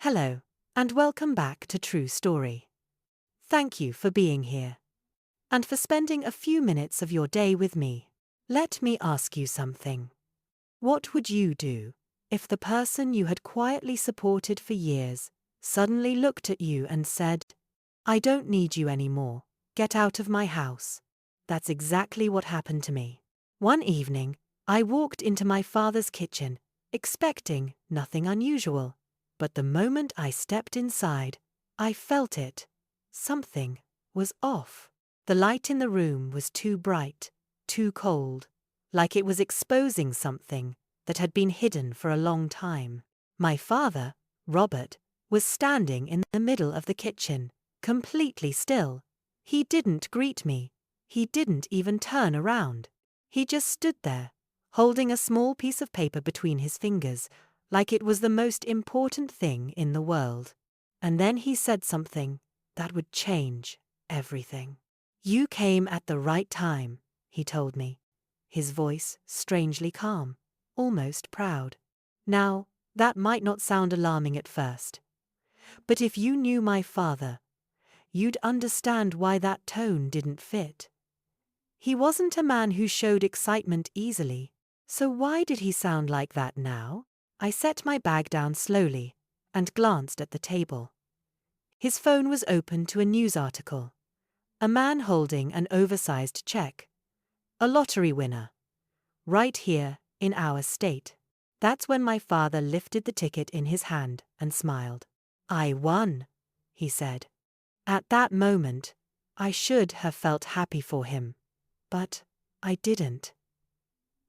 Hello, and welcome back to True Story. Thank you for being here and for spending a few minutes of your day with me. Let me ask you something. What would you do if the person you had quietly supported for years suddenly looked at you and said, "I don't need you anymore, get out of my house"? That's exactly what happened to me. One evening, I walked into my father's kitchen, expecting nothing unusual. But the moment I stepped inside, I felt it. Something was off. The light in the room was too bright, too cold, like it was exposing something that had been hidden for a long time. My father, Robert, was standing in the middle of the kitchen, completely still. He didn't greet me. He didn't even turn around. He just stood there, holding a small piece of paper between his fingers, like it was the most important thing in the world. And then he said something that would change everything. "You came at the right time," he told me, his voice strangely calm, almost proud. Now, that might not sound alarming at first, but if you knew my father, you'd understand why that tone didn't fit. He wasn't a man who showed excitement easily, so why did he sound like that now? I set my bag down slowly and glanced at the table. His phone was open to a news article. A man holding an oversized check. A lottery winner. Right here in our state. That's when my father lifted the ticket in his hand and smiled. "I won," he said. At that moment, I should have felt happy for him, but I didn't.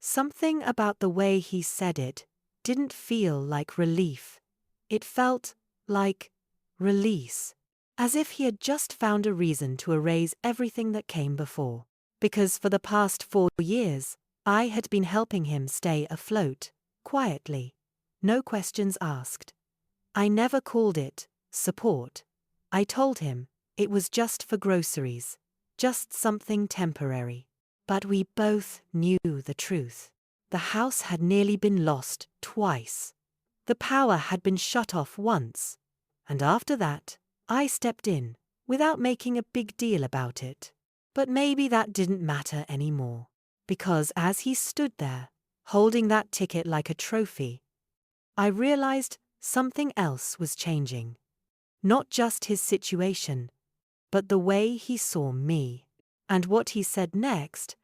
Something about the way he said it didn't feel like relief. It felt like release, as if he had just found a reason to erase everything that came before. Because for the past 4 years, I had been helping him stay afloat, quietly, no questions asked. I never called it support. I told him it was just for groceries, just something temporary. But we both knew the truth. The house had nearly been lost twice. The power had been shut off once. And after that, I stepped in, without making a big deal about it. But maybe that didn't matter anymore. Because as he stood there, holding that ticket like a trophy, I realized something else was changing. Not just his situation, but the way he saw me. And what he said next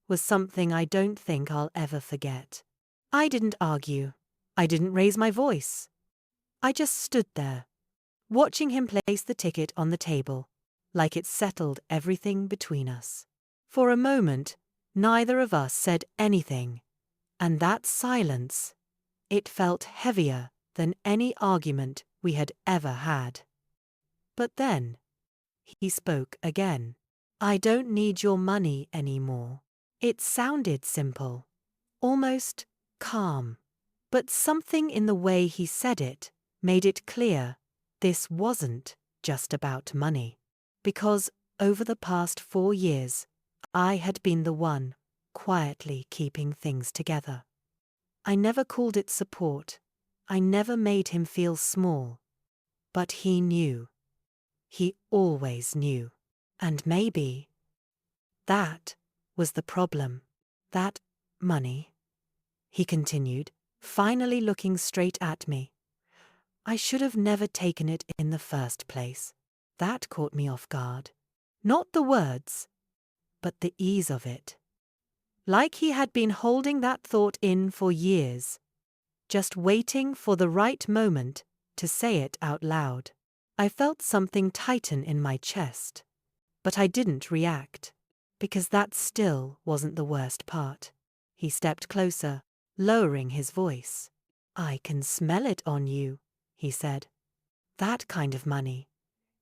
was something I don't think I'll ever forget. I didn't argue. I didn't raise my voice. I just stood there, watching him place the ticket on the table, like it settled everything between us. For a moment, neither of us said anything, and that silence, it felt heavier than any argument we had ever had. But then, he spoke again. "I don't need your money anymore." It sounded simple, almost calm, but something in the way he said it made it clear this wasn't just about money. Because over the past 4 years, I had been the one quietly keeping things together. I never called it support. I never made him feel small. But he knew. He always knew. And maybe that was the problem. That money, he continued, finally looking straight at me. I should have never taken it in the first place. That caught me off guard. Not the words, but the ease of it. Like he had been holding that thought in for years, just waiting for the right moment to say it out loud. I felt something tighten in my chest, but I didn't react. Because that still wasn't the worst part. He stepped closer, lowering his voice. "I can smell it on you," he said. "That kind of money.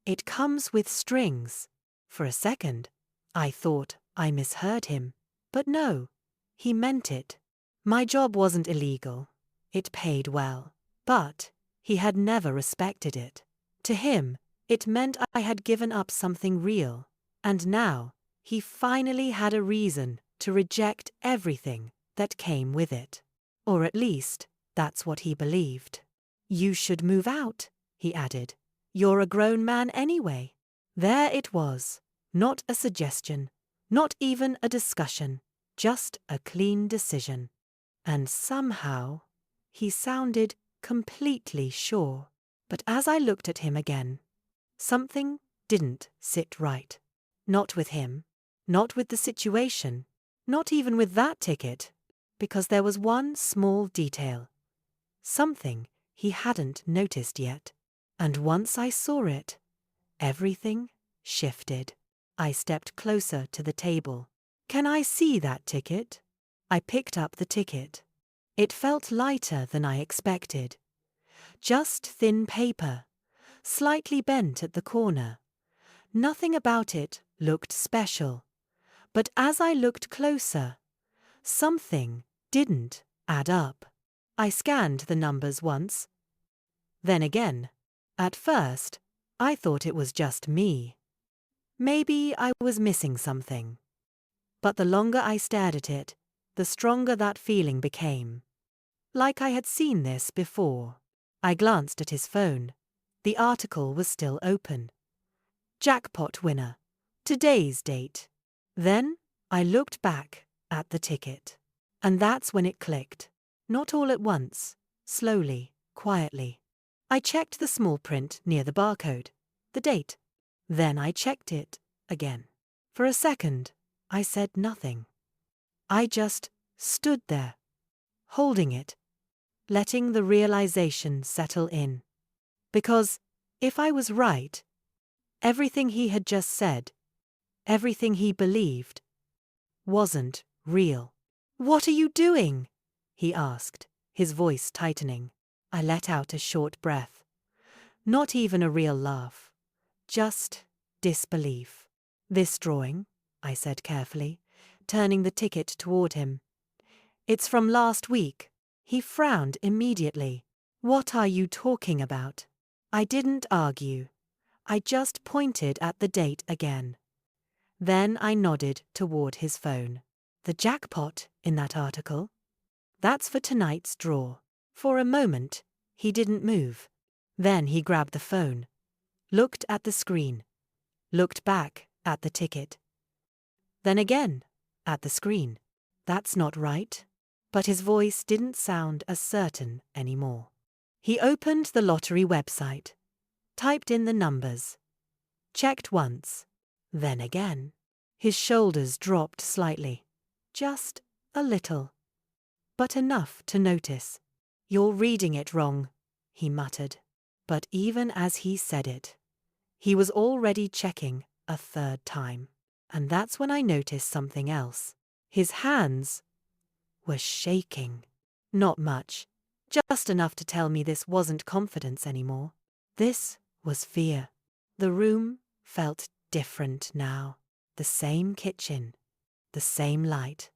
It comes with strings." For a second, I thought I misheard him. But no, he meant it. My job wasn't illegal. It paid well. But he had never respected it. To him, it meant I had given up something real. And now, he finally had a reason to reject everything that came with it. Or at least, that's what he believed. "You should move out," he added. You're a grown man anyway. There it was. Not a suggestion, not even a discussion, just a clean decision. And somehow, he sounded completely sure. But as I looked at him again, something didn't sit right. Not with him, not with the situation, not even with that ticket, because there was one small detail. Something he hadn't noticed yet. And once I saw it, everything shifted. I stepped closer to the table. Can I see that ticket? I picked up the ticket. It felt lighter than I expected. Just thin paper, slightly bent at the corner. Nothing about it looked special. But as I looked closer, something didn't add up. I scanned the numbers once, then again. At first, I thought it was just me. Maybe I was missing something. But the longer I stared at it, the stronger that feeling became. Like I had seen this before. I glanced at his phone. The article was still open. Jackpot winner. Today's date. Then I looked back at the ticket. And that's when it clicked. Not all at once, slowly, quietly. I checked the small print near the barcode, the date. Then I checked it again. For a second, I said nothing. I just stood there, holding it, letting the realization settle in. Because if I was right, everything he had just said, everything he believed, wasn't real. What are you doing? He asked, his voice tightening. I let out a short breath. Not even a real laugh. Just disbelief. This drawing, I said carefully, turning the ticket toward him. It's from last week. He frowned immediately. What are you talking about? I didn't argue. I just pointed at the date again. Then I nodded toward his phone. The jackpot in that article? That's for tonight's draw. For a moment, he didn't move. Then he grabbed the phone, looked at the screen, looked back at the ticket. Then again, at the screen. That's not right. But his voice didn't sound as certain anymore. He opened the lottery website, typed in the numbers, checked once, then again. His shoulders dropped slightly, just a little, but enough to notice. You're reading it wrong, he muttered. But even as he said it, he was already checking a third time. And that's when I noticed something else. His hands were shaking. Not much, just enough to tell me this wasn't confidence anymore. This was fear. The room felt different now. The same kitchen, the same light.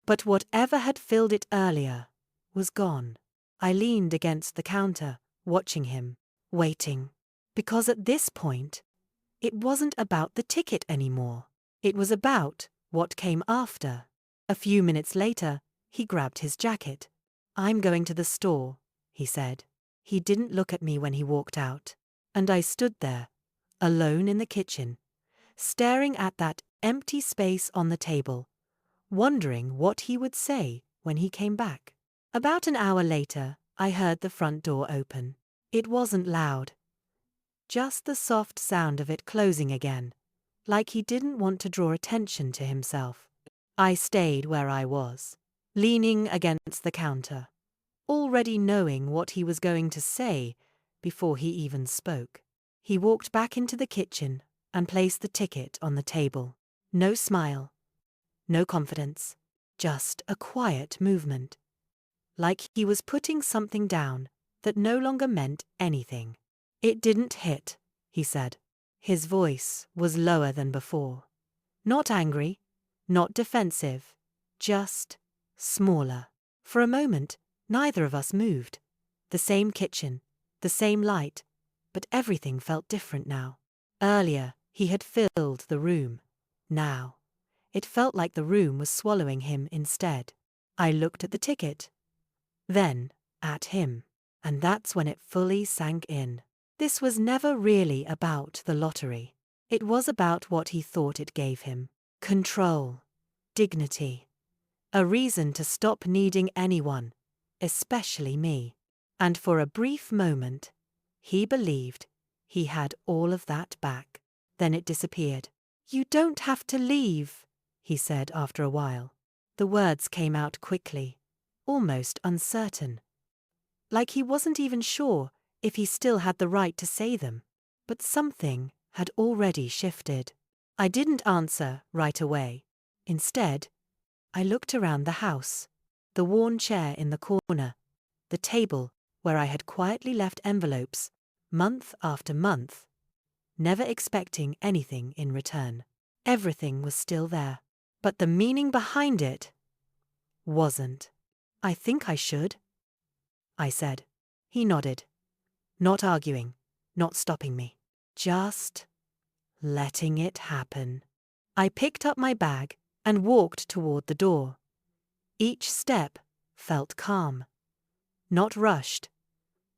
But whatever had filled it earlier was gone. I leaned against the counter, watching him, waiting. Because at this point, it wasn't about the ticket anymore. It was about what came after. A few minutes later, he grabbed his jacket. I'm going to the store, he said. He didn't look at me when he walked out. And I stood there, alone in the kitchen, staring at that empty space on the table, wondering what he would say when he came back. About an hour later, I heard the front door open. It wasn't loud, just the soft sound of it closing again, like he didn't want to draw attention to himself. I stayed where I was, leaning against the counter, already knowing what he was going to say before he even spoke. He walked back into the kitchen and placed the ticket on the table. No smile, no confidence, just a quiet movement. Like he was putting something down that no longer meant anything. It didn't hit, he said. His voice was lower than before. Not angry, not defensive, just smaller. For a moment, neither of us moved. The same kitchen, the same light, but everything felt different now. Earlier, he had filled the room. Now, it felt like the room was swallowing him instead. I looked at the ticket, then at him, and that's when it fully sank in. This was never really about the lottery. It was about what he thought it gave him: control, dignity, a reason to stop needing anyone, especially me. And for a brief moment, he believed he had all of that back. Then it disappeared. "You don't have to leave," he said after a while. The words came out quickly, almost uncertain. Like he wasn't even sure if he still had the right to say them. But something had already shifted. I didn't answer right away. Instead, I looked around the house. The worn chair in the corner, the table where I had quietly left envelopes, month after month, never expecting anything in return. Everything was still there. But the meaning behind it wasn't. "I think I should," I said. He nodded, not arguing, not stopping me, just letting it happen. I picked up my bag and walked toward the door. Each step felt calm, not rushed,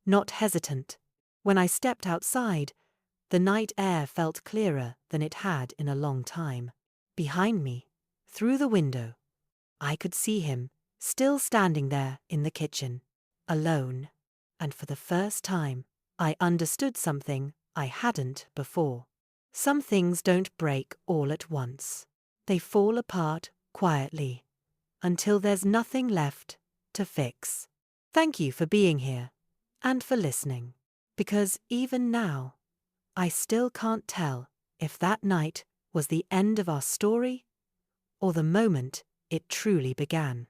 not hesitant. When I stepped outside, the night air felt clearer than it had in a long time. Behind me, through the window, I could see him, still standing there in the kitchen, alone. And for the first time, I understood something I hadn't before. Some things don't break all at once. They fall apart quietly, until there's nothing left to fix. Thank you for being here, and for listening. Because even now, I still can't tell if that night was the end of our story or the moment it truly began.